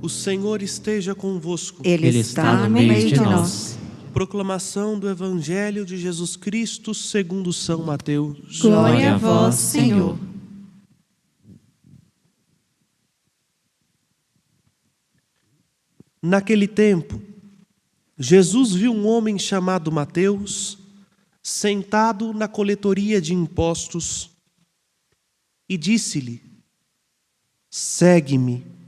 O Senhor esteja convosco. Ele está no meio de nós. Proclamação do Evangelho de Jesus Cristo segundo São Mateus. Glória a vós, Senhor. Naquele tempo, Jesus viu um homem chamado Mateus sentado na coletoria de impostos e disse-lhe: "Segue-me."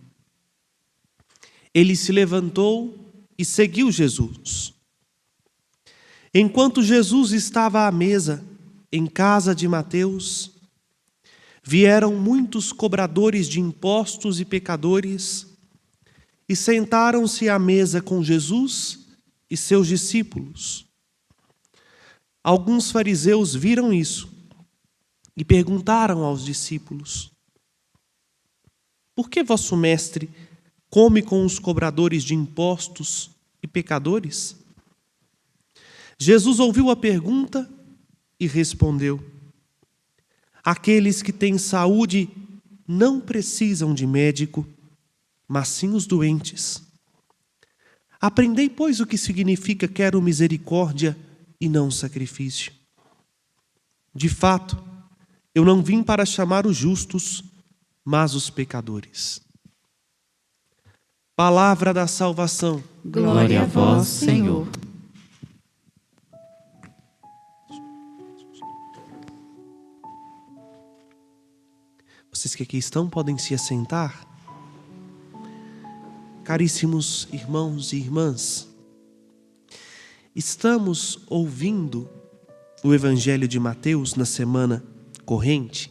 Ele se levantou e seguiu Jesus. Enquanto Jesus estava à mesa, em casa de Mateus, vieram muitos cobradores de impostos e pecadores e sentaram-se à mesa com Jesus e seus discípulos. Alguns fariseus viram isso e perguntaram aos discípulos: "Por que vosso mestre come com os cobradores de impostos e pecadores?" Jesus ouviu a pergunta e respondeu: "Aqueles que têm saúde não precisam de médico, mas sim os doentes. Aprendei, pois, o que significa quero misericórdia e não sacrifício. De fato, eu não vim para chamar os justos, mas os pecadores." Palavra da salvação. Glória a vós, Senhor. Vocês que aqui estão podem se assentar. Caríssimos irmãos e irmãs, estamos ouvindo o Evangelho de Mateus na semana corrente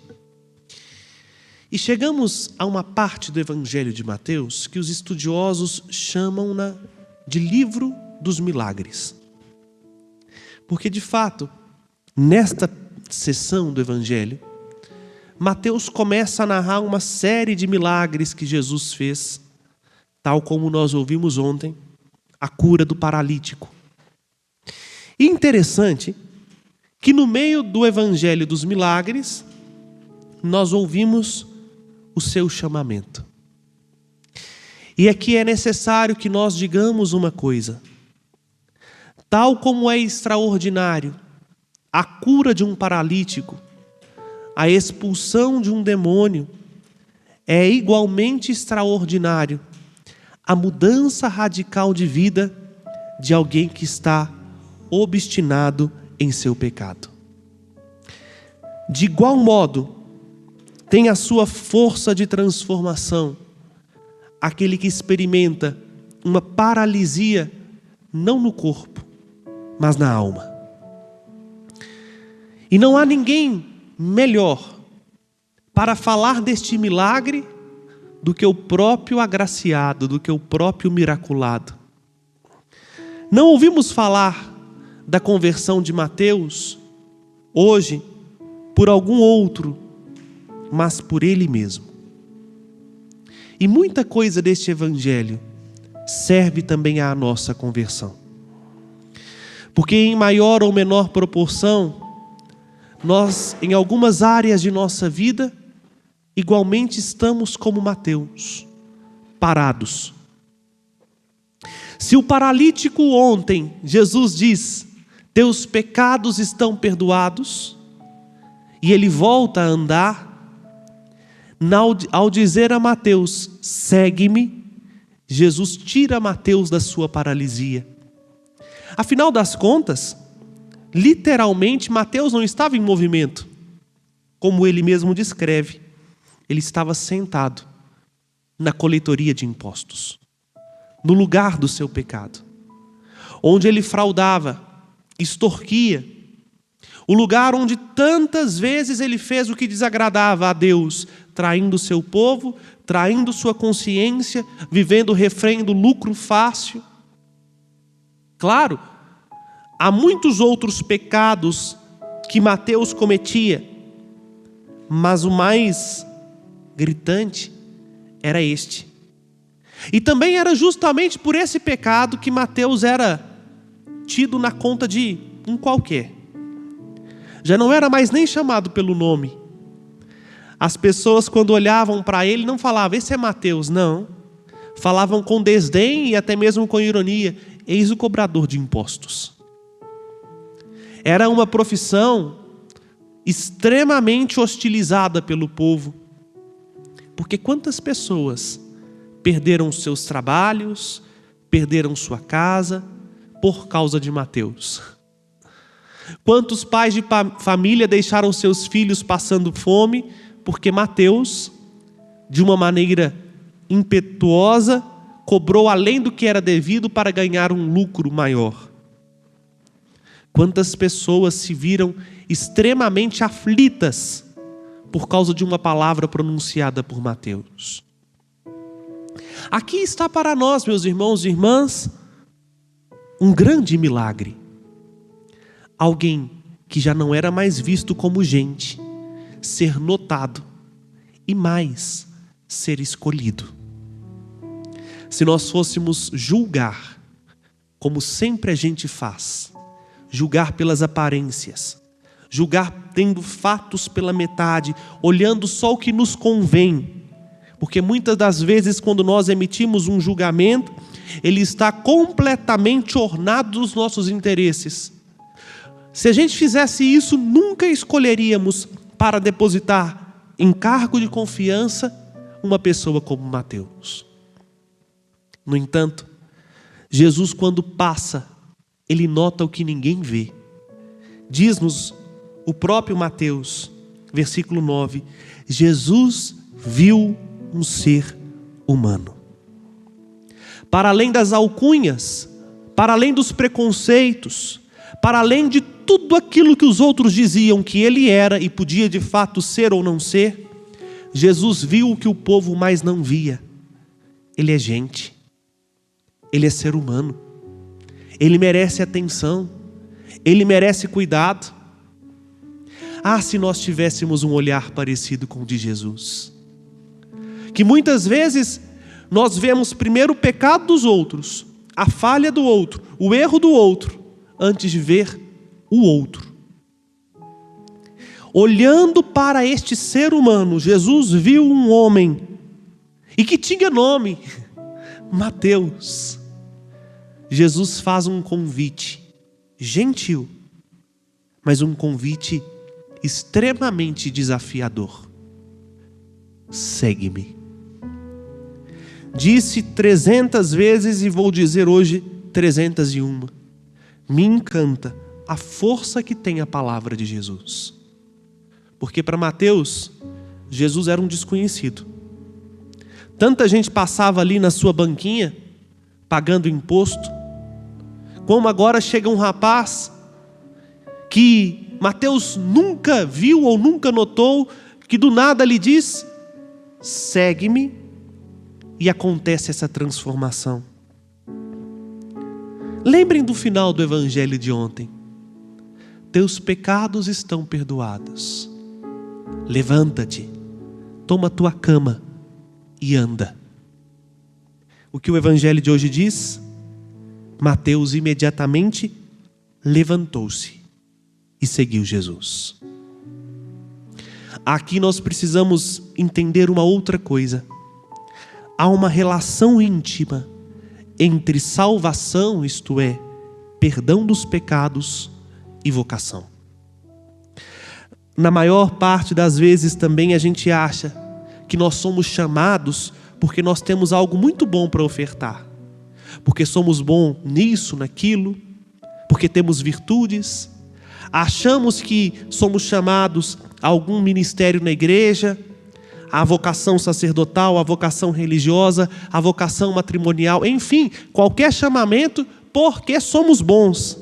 e chegamos a uma parte do Evangelho de Mateus que os estudiosos chamam-na de livro dos milagres. Porque, de fato, nesta sessão do Evangelho, Mateus começa a narrar uma série de milagres que Jesus fez, tal como nós ouvimos ontem, a cura do paralítico. E interessante que no meio do Evangelho dos milagres, nós ouvimos o seu chamamento. E aqui é necessário que nós digamos uma coisa: tal como é extraordinário a cura de um paralítico, a expulsão de um demônio, é igualmente extraordinário a mudança radical de vida de alguém que está obstinado em seu pecado. De igual modo, tem a sua força de transformação aquele que experimenta uma paralisia não no corpo, mas na alma. E não há ninguém melhor para falar deste milagre do que o próprio agraciado, do que o próprio miraculado. Não ouvimos falar da conversão de Mateus hoje por algum outro, mas por ele mesmo. E muita coisa deste Evangelho serve também à nossa conversão. Porque em maior ou menor proporção, nós, em algumas áreas de nossa vida, igualmente estamos como Mateus, parados. Se o paralítico ontem, Jesus diz: "Teus pecados estão perdoados", e ele volta a andar, ao dizer a Mateus: "Segue-me", Jesus tira Mateus da sua paralisia. Afinal das contas, literalmente, Mateus não estava em movimento, como ele mesmo descreve. Ele estava sentado na coletoria de impostos, no lugar do seu pecado, onde ele fraudava, extorquia, o lugar onde tantas vezes ele fez o que desagradava a Deus, traindo o seu povo, traindo sua consciência, vivendo o refrém do lucro fácil. Claro, há muitos outros pecados que Mateus cometia, mas o mais gritante era este. E também era justamente por esse pecado que Mateus era tido na conta de um qualquer. Já não era mais nem chamado pelo nome. As pessoas, quando olhavam para ele, não falavam: "Esse é Mateus", não. falavam com desdém e até mesmo com ironia: eis o cobrador de impostos. Era uma profissão extremamente hostilizada pelo povo, porque quantas pessoas perderam seus trabalhos, perderam sua casa por causa de Mateus? Quantos pais de família deixaram seus filhos passando fome porque Mateus, de uma maneira impetuosa, cobrou além do que era devido para ganhar um lucro maior? Quantas pessoas se viram extremamente aflitas por causa de uma palavra pronunciada por Mateus? Aqui está para nós, meus irmãos e irmãs, um grande milagre. Alguém que já não era mais visto como gente, ser notado e mais, ser escolhido. Se nós fôssemos julgar, como sempre a gente faz, julgar pelas aparências, julgar tendo fatos pela metade, olhando só o que nos convém, porque muitas das vezes quando nós emitimos um julgamento, ele está completamente ornado dos nossos interesses. Se a gente fizesse isso, nunca escolheríamos para depositar em cargo de confiança uma pessoa como Mateus. No entanto, Jesus, quando passa, ele nota o que ninguém vê. Diz-nos o próprio Mateus, versículo 9: Jesus viu um ser humano. Para além das alcunhas, para além dos preconceitos, para além de tudo aquilo que os outros diziam que ele era e podia de fato ser ou não ser, Jesus viu o que o povo mais não via. Ele é gente, ele é ser humano, ele merece atenção, ele merece cuidado. Ah, se nós tivéssemos um olhar parecido com o de Jesus, que muitas vezes nós vemos primeiro o pecado dos outros, a falha do outro, o erro do outro, antes de ver o outro. Olhando para este ser humano, Jesus viu um homem, e que tinha nome, Mateus. Jesus faz um convite gentil, mas um convite extremamente desafiador: segue-me. Disse 300 vezes e vou dizer hoje 301. Me encanta a força que tem a palavra de Jesus. Porque para Mateus, Jesus era um desconhecido. Tanta gente passava ali na sua banquinha, pagando imposto, como agora chega um rapaz que Mateus nunca viu ou nunca notou, que do nada lhe diz: segue-me, e acontece essa transformação. Lembrem do final do evangelho de ontem: teus pecados estão perdoados, levanta-te, toma tua cama e anda. O que o evangelho de hoje diz? Mateus imediatamente levantou-se e seguiu Jesus. Aqui nós precisamos entender uma outra coisa. Há uma relação íntima entre salvação, isto é, perdão dos pecados, e vocação. Na maior parte das vezes também a gente acha que nós somos chamados porque nós temos algo muito bom para ofertar, porque somos bons nisso, naquilo, porque temos virtudes. Achamos que somos chamados a algum ministério na igreja, a vocação sacerdotal, a vocação religiosa, a vocação matrimonial, enfim, qualquer chamamento, porque somos bons.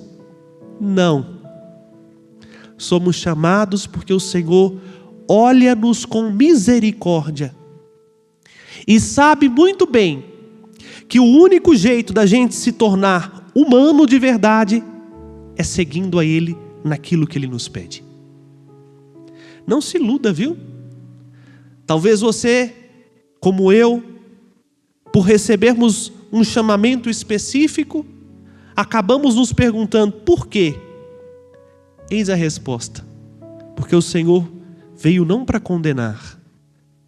Não. Somos chamados porque o Senhor olha-nos com misericórdia e sabe muito bem que o único jeito da gente se tornar humano de verdade é seguindo a Ele naquilo que Ele nos pede. Não se iluda, viu? Talvez você, como eu, por recebermos um chamamento específico, acabamos nos perguntando por quê? Eis a resposta: porque o Senhor veio não para condenar,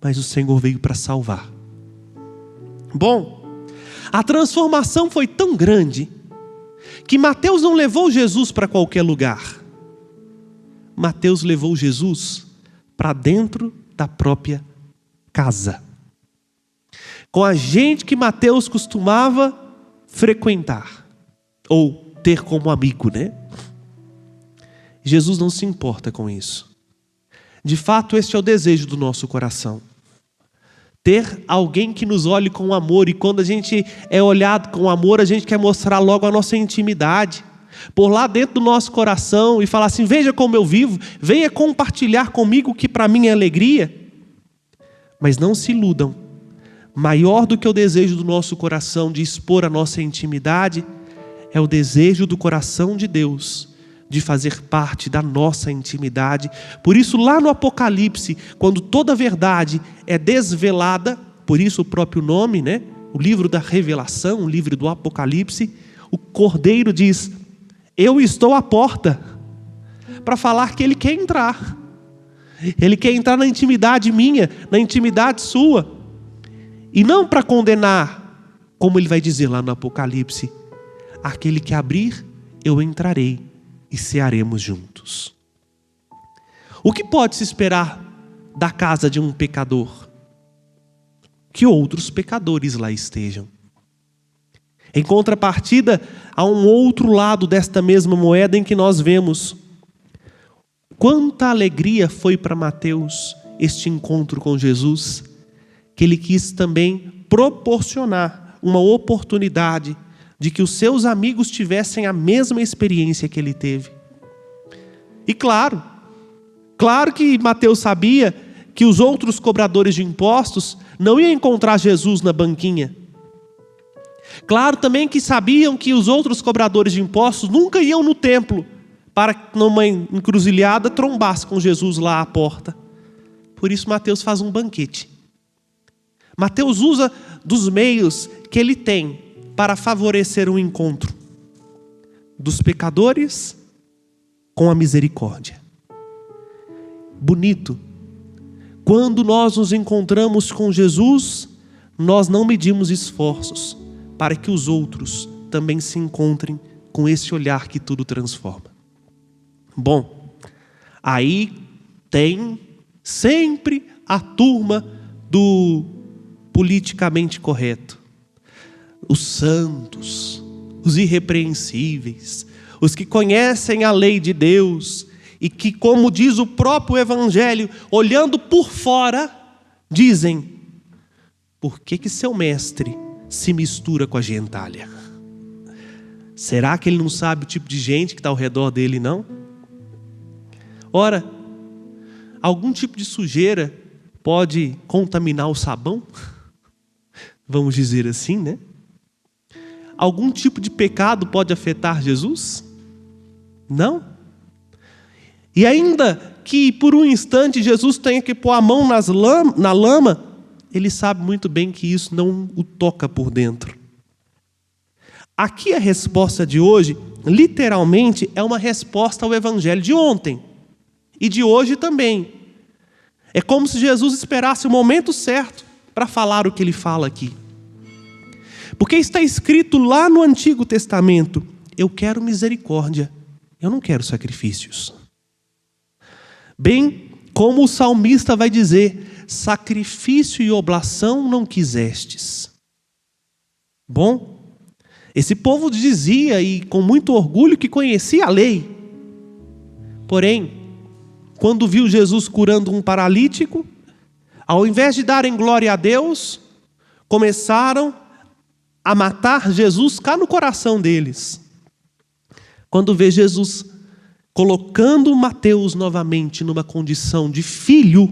mas o Senhor veio para salvar. Bom, A transformação foi tão grande que Mateus não levou Jesus para qualquer lugar. Mateus levou Jesus para dentro da própria casa, com a gente que Mateus costumava frequentar, ou ter como amigo, né? Jesus não se importa com isso. De fato, este é o desejo do nosso coração. Ter alguém que nos olhe com amor, e quando a gente é olhado com amor, a gente quer mostrar logo a nossa intimidade, por lá dentro do nosso coração, e falar assim: veja como eu vivo, venha compartilhar comigo o que para mim é alegria. Mas não se iludam, maior do que o desejo do nosso coração de expor a nossa intimidade, é o desejo do coração de Deus de fazer parte da nossa intimidade. Por isso, lá no Apocalipse, quando toda a verdade é desvelada, por isso o próprio nome, né? O livro da revelação, o livro do Apocalipse, o Cordeiro diz: eu estou à porta, para falar que Ele quer entrar. Ele quer entrar na intimidade minha, na intimidade sua. E não para condenar, como Ele vai dizer lá no Apocalipse: aquele que abrir, eu entrarei e cearemos juntos. O que pode se esperar da casa de um pecador? Que outros pecadores lá estejam. Em contrapartida, há um outro lado desta mesma moeda em que nós vemos quanta alegria foi para Mateus este encontro com Jesus, que ele quis também proporcionar uma oportunidade de que os seus amigos tivessem a mesma experiência que ele teve. E claro que Mateus sabia que os outros cobradores de impostos não iam encontrar Jesus na banquinha. Claro também que sabiam que os outros cobradores de impostos nunca iam no templo para que numa encruzilhada trombasse com Jesus lá à porta. Por isso Mateus faz um banquete. Mateus usa dos meios que ele tem para favorecer o encontro dos pecadores com a misericórdia. Bonito. Quando nós nos encontramos com Jesus, nós não medimos esforços para que os outros também se encontrem com esse olhar que tudo transforma. Bom, aí tem sempre a turma do politicamente correto. Os santos, os irrepreensíveis, os que conhecem a lei de Deus e que, como diz o próprio Evangelho, olhando por fora, dizem: por que seu mestre se mistura com a gentalha? Será que ele não sabe o tipo de gente que está ao redor dele, não? Ora, algum tipo de sujeira pode contaminar o sabão? Vamos dizer assim, né? Algum tipo de pecado pode afetar Jesus? Não. E ainda que por um instante Jesus tenha que pôr a mão na lama, ele sabe muito bem que isso não o toca por dentro. Aqui a resposta de hoje, literalmente, é uma resposta ao evangelho de ontem e de hoje também. É como se Jesus esperasse o momento certo para falar o que ele fala aqui. Porque está escrito lá no Antigo Testamento: eu quero misericórdia, eu não quero sacrifícios. Bem como o salmista vai dizer: sacrifício e oblação não quisestes. Bom, esse povo dizia, e com muito orgulho, que conhecia a lei. Porém, quando viu Jesus curando um paralítico, ao invés de darem glória a Deus, começaram a matar Jesus cá no coração deles. Quando vê Jesus colocando Mateus novamente numa condição de filho,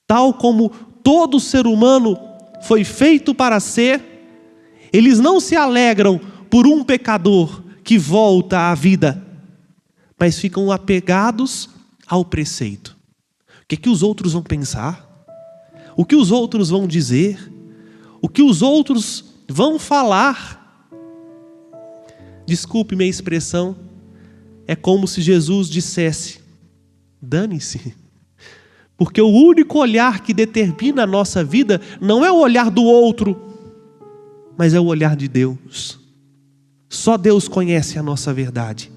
tal como todo ser humano foi feito para ser, eles não se alegram por um pecador que volta à vida, mas ficam apegados ao preceito. O que os outros vão pensar? O que os outros vão dizer? O que os outros vão falar? Desculpe minha expressão, é como se Jesus dissesse: dane-se. Porque o único olhar que determina a nossa vida não é o olhar do outro, mas é o olhar de Deus. Só Deus conhece a nossa verdade.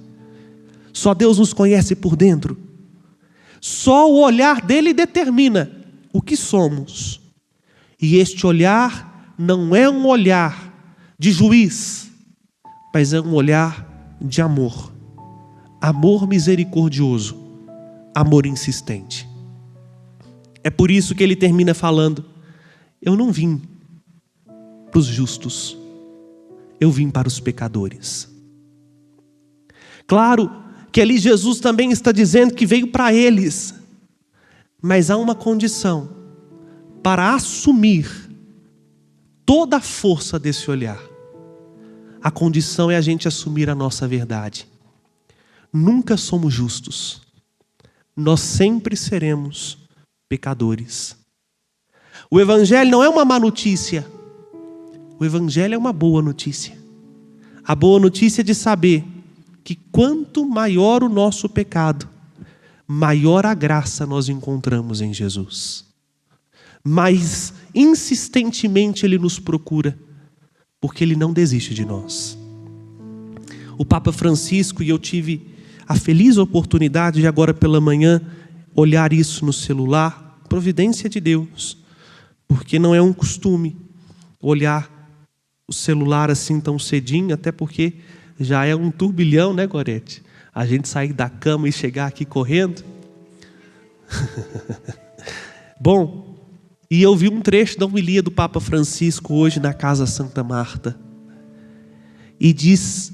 Só Deus nos conhece por dentro. Só o olhar dele determina o que somos. E este olhar não é um olhar de juiz, mas é um olhar de amor. Amor misericordioso, amor insistente. É por isso que ele termina falando: eu não vim para os justos, eu vim para os pecadores. Claro que ali Jesus também está dizendo que veio para eles, mas há uma condição para assumir toda a força desse olhar. A condição é a gente assumir a nossa verdade. Nunca somos justos, nós sempre seremos pecadores. O Evangelho não é uma má notícia, o Evangelho é uma boa notícia. A boa notícia é de saber que quanto maior o nosso pecado, maior a graça nós encontramos em Jesus. Mais insistentemente Ele nos procura, porque Ele não desiste de nós. O Papa Francisco, e eu tive a feliz oportunidade de agora pela manhã olhar isso no celular, providência de Deus, porque não é um costume olhar o celular assim tão cedinho, até porque já é um turbilhão, né, Gorete? A gente sair da cama e chegar aqui correndo. Bom, e eu vi um trecho da homilia do Papa Francisco hoje na Casa Santa Marta. E diz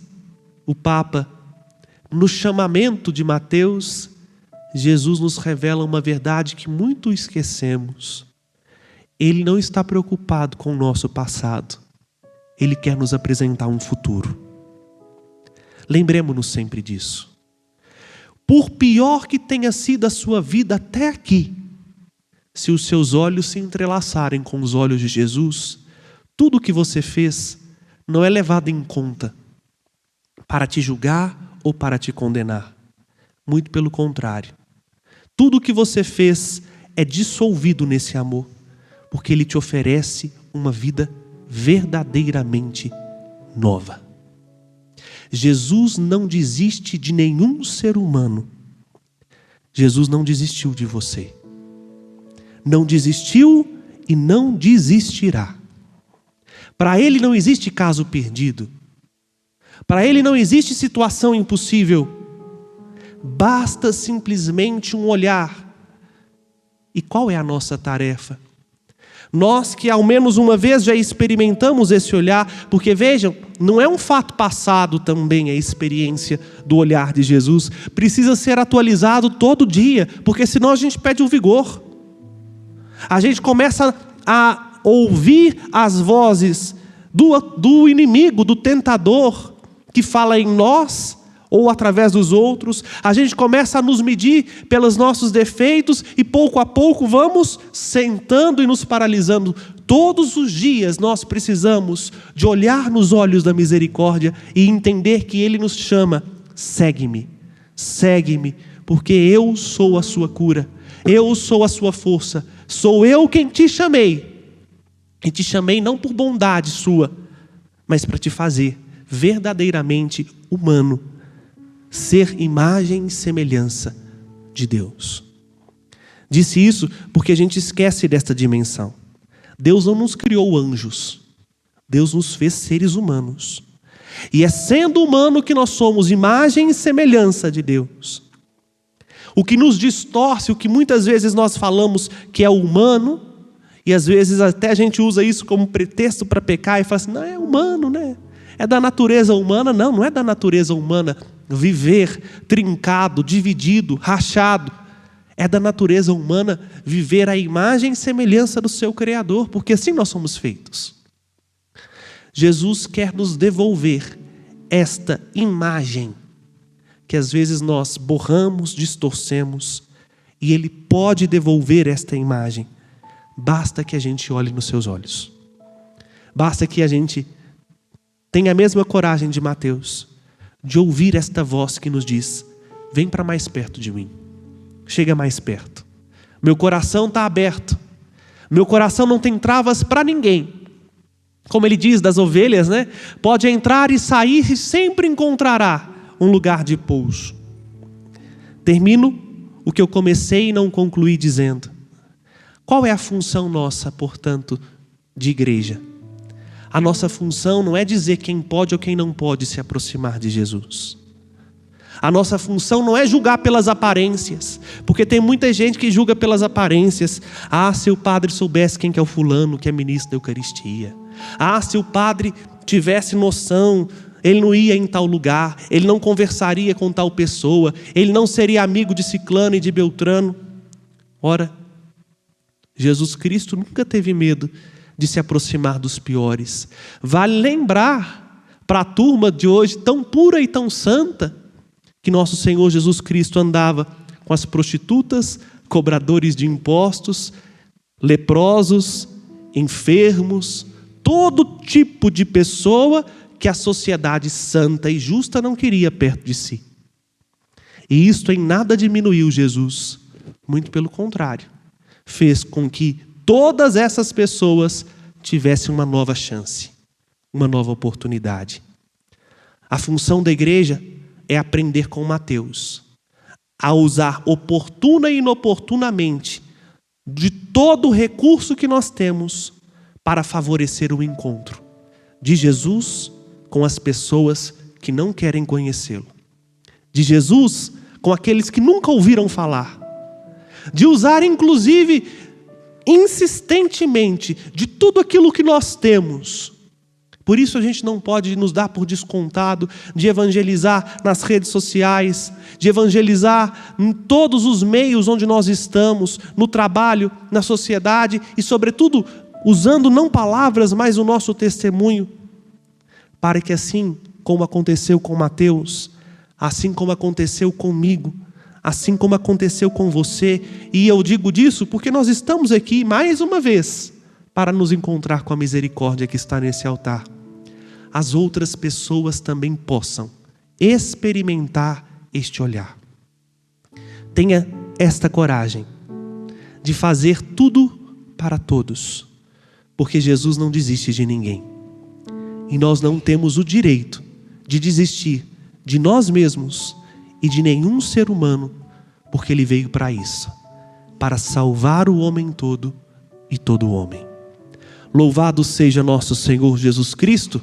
o Papa: no chamamento de Mateus, Jesus nos revela uma verdade que muito esquecemos. Ele não está preocupado com o nosso passado. Ele quer nos apresentar um futuro. Lembremos-nos sempre disso. Por pior que tenha sido a sua vida até aqui, se os seus olhos se entrelaçarem com os olhos de Jesus, tudo o que você fez não é levado em conta para te julgar ou para te condenar. Muito pelo contrário. Tudo o que você fez é dissolvido nesse amor, porque Ele te oferece uma vida verdadeiramente nova. Jesus não desiste de nenhum ser humano. Jesus não desistiu de você. Não desistiu e não desistirá. Para Ele não existe caso perdido. Para Ele não existe situação impossível. Basta simplesmente um olhar. E qual é a nossa tarefa? Nós que ao menos uma vez já experimentamos esse olhar, porque vejam, não é um fato passado também a experiência do olhar de Jesus, precisa ser atualizado todo dia, porque senão a gente perde o vigor. A gente começa a ouvir as vozes do inimigo, do tentador, que fala em nós ou através dos outros. A gente começa a nos medir pelos nossos defeitos e pouco a pouco vamos sentando e nos paralisando. Todos os dias nós precisamos de olhar nos olhos da misericórdia e entender que Ele nos chama: segue-me, segue-me, porque eu sou a sua cura, eu sou a sua força, sou eu quem te chamei. E te chamei não por bondade sua, mas para te fazer verdadeiramente humano, ser imagem e semelhança de Deus. Disse isso porque a gente esquece desta dimensão. Deus não nos criou anjos, Deus nos fez seres humanos. E é sendo humano que nós somos imagem e semelhança de Deus. O que nos distorce, o que muitas vezes nós falamos que é humano, e às vezes até a gente usa isso como pretexto para pecar e fala assim: não, é humano, né? É da natureza humana. Não, não é da natureza humana viver trincado, dividido, rachado. É da natureza humana viver a imagem e semelhança do seu Criador, porque assim nós somos feitos. Jesus quer nos devolver esta imagem que às vezes nós borramos, distorcemos, e Ele pode devolver esta imagem. Basta que a gente olhe nos seus olhos. Basta que a gente tenha a mesma coragem de Mateus, de ouvir esta voz que nos diz: vem para mais perto de mim. Chega mais perto. Meu coração está aberto. Meu coração não tem travas para ninguém. Como ele diz das ovelhas, né? Pode entrar e sair e sempre encontrará um lugar de pouso. Termino o que eu comecei e não concluí dizendo: qual é a função nossa, portanto, de igreja? A nossa função não é dizer quem pode ou quem não pode se aproximar de Jesus. A nossa função não é julgar pelas aparências, porque tem muita gente que julga pelas aparências. Ah, se o padre soubesse quem que é o fulano que é ministro da Eucaristia. Ah, se o padre tivesse noção, ele não ia em tal lugar, ele não conversaria com tal pessoa, ele não seria amigo de ciclano e de beltrano. Ora, Jesus Cristo nunca teve medo de se aproximar dos piores. Vale lembrar para a turma de hoje, tão pura e tão santa, que nosso Senhor Jesus Cristo andava com as prostitutas, cobradores de impostos, leprosos, enfermos, todo tipo de pessoa que a sociedade santa e justa não queria perto de si. E isto em nada diminuiu Jesus, muito pelo contrário, fez com que todas essas pessoas tivessem uma nova chance, uma nova oportunidade. A função da igreja é aprender com Mateus a usar oportuna e inoportunamente de todo o recurso que nós temos para favorecer o encontro de Jesus com as pessoas que não querem conhecê-lo, de Jesus com aqueles que nunca ouviram falar, de usar inclusive insistentemente de tudo aquilo que nós temos. Por isso a gente não pode nos dar por descontado de evangelizar nas redes sociais, de evangelizar em todos os meios onde nós estamos, no trabalho, na sociedade e, sobretudo, usando não palavras, mas o nosso testemunho, para que assim como aconteceu com Mateus, assim como aconteceu comigo, assim como aconteceu com você, e eu digo disso porque nós estamos aqui mais uma vez para nos encontrar com a misericórdia que está nesse altar. As outras pessoas também possam experimentar este olhar. Tenha esta coragem de fazer tudo para todos, porque Jesus não desiste de ninguém. E nós não temos o direito de desistir de nós mesmos e de nenhum ser humano, porque Ele veio para isso, para salvar o homem todo e todo homem. Louvado seja nosso Senhor Jesus Cristo.